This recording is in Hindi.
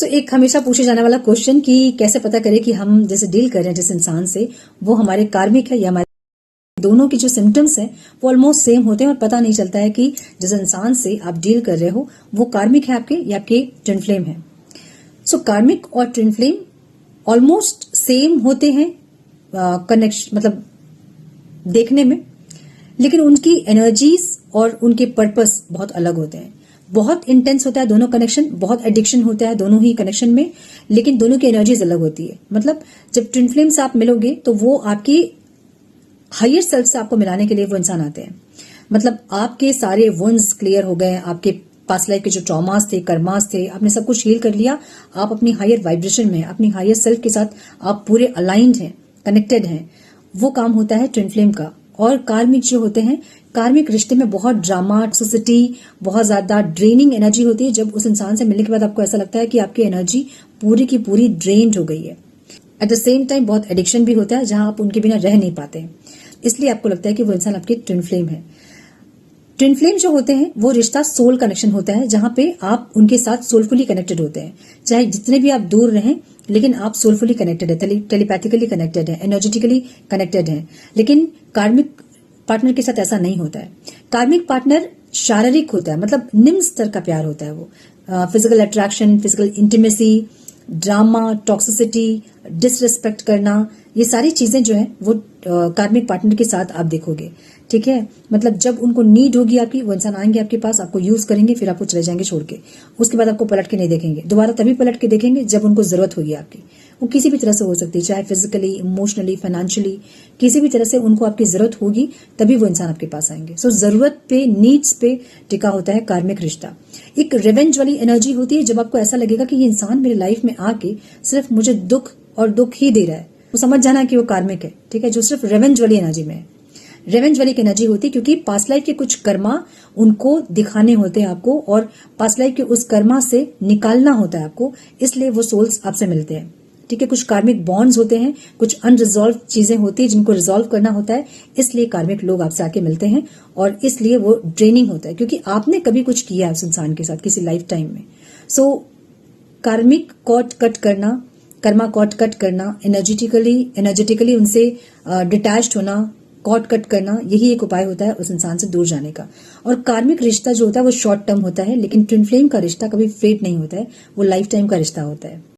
एक हमेशा पूछे जाने वाला क्वेश्चन कि कैसे पता करें कि हम जैसे डील कर रहे हैं जिस इंसान से वो हमारे कार्मिक है या हमारे, दोनों की जो सिम्टम्स हैं वो ऑलमोस्ट सेम होते हैं और पता नहीं चलता है कि जिस इंसान से आप डील कर रहे हो वो कार्मिक है आपके या आपके ट्विन फ्लेम है। सो कार्मिक और ट्विन फ्लेम ऑलमोस्ट सेम होते हैं कनेक्शन मतलब देखने में, लेकिन उनकी एनर्जीज और उनके पर्पस बहुत अलग होते हैं। बहुत इंटेंस होता है दोनों कनेक्शन, बहुत एडिक्शन होता है दोनों ही कनेक्शन में, लेकिन दोनों की एनर्जीज अलग होती है। मतलब जब ट्विन फ्लेम से आप मिलोगे तो वो आपकी हायर सेल्फ से आपको मिलाने के लिए वो इंसान आते हैं। मतलब आपके सारे वुंड्स क्लियर हो गए, आपके पास्ट लाइफ के जो ट्रॉमास थे, कर्मास थे, आपने सब कुछ हील कर लिया। आप अपनी हायर वाइब्रेशन में, अपनी हायर सेल्फ के साथ आप पूरे अलाइंड हैं, कनेक्टेड हैं। वो काम होता है ट्विन फ्लेम का। और कार्मिक जो होते हैं, कार्मिक रिश्ते में बहुत ड्रामा, टॉक्सिसिटी, बहुत ज्यादा ड्रेनिंग एनर्जी होती है। जब उस इंसान से मिलने के बाद आपको ऐसा लगता है कि आपकी एनर्जी पूरी की पूरी ड्रेन्ड हो गई है। एट द सेम टाइम बहुत एडिक्शन भी होता है जहां आप उनके बिना रह नहीं पाते, इसलिए आपको लगता है कि वो इंसान आपके ट्विन फ्लेम है। ट्विन फ्लेम जो होते हैं वो रिश्ता सोल कनेक्शन होता है, जहां पे आप उनके साथ सोलफुली कनेक्टेड होते हैं। चाहे जितने भी आप दूर रहें, लेकिन आप सोलफुली कनेक्टेड है, टेलीपैथिकली कनेक्टेड है, एनर्जेटिकली कनेक्टेड है। लेकिन कार्मिक पार्टनर के साथ ऐसा नहीं होता है। कार्मिक पार्टनर शारीरिक होता है, मतलब निम्न स्तर का प्यार होता है। वो physical attraction, physical intimacy, drama, toxicity, disrespect करना, ये सारी चीजें जो है वो कार्मिक पार्टनर के साथ आप देखोगे। ठीक है, मतलब जब उनको नीड होगी आपकी, वो इंसान आएंगे आपके पास, आपको यूज करेंगे, फिर आपको चले जाएंगे छोड़ के। उसके बाद आपको पलट के नहीं देखेंगे, दोबारा तभी पलट के देखेंगे जब उनको जरूरत होगी आपकी। वो किसी भी तरह से हो सकती है, चाहे फिजिकली, इमोशनली, फाइनेंशियली, किसी भी तरह से उनको आपकी जरूरत होगी तभी वो इंसान आपके पास आएंगे। सो जरूरत पे, नीड्स पे टिका होता है कार्मिक रिश्ता। एक रिवेंज वाली एनर्जी होती है, जब आपको ऐसा लगेगा कि ये इंसान मेरी लाइफ में आके सिर्फ मुझे दुख और दुख ही दे रहा है, वो समझ जाना कि वो कार्मिक है। ठीक है, जो सिर्फ रिवेंज वाली एनर्जी में है। रिवेंज वाली एनर्जी होती है क्योंकि पास्ट लाइफ के कुछ कर्मा उनको दिखाने होते हैं आपको, और पास्ट लाइफ के उस कर्मा से निकालना होता है आपको, इसलिए वो सोल्स आपसे मिलते हैं। ठीक है, कुछ कार्मिक बॉन्ड्स होते हैं, कुछ अनरिजॉल्व चीजें होती है जिनको रिजॉल्व करना होता है, इसलिए कार्मिक लोग आपसे आके मिलते हैं। और इसलिए वो ड्रेनिंग होता है क्योंकि आपने कभी कुछ किया है उस इंसान के साथ किसी लाइफ टाइम में। सो कार्मिक कॉट कट करना, कर्मा कॉट कट करना, एनर्जेटिकली उनसे डिटैच्ड होना, कॉट कट करना, यही एक उपाय होता है उस इंसान से दूर जाने का। और कार्मिक रिश्ता जो होता है वो शॉर्ट टर्म होता है, लेकिन ट्विन फ्लेम का रिश्ता कभी फेड नहीं होता है, वो लाइफ टाइम का रिश्ता होता है।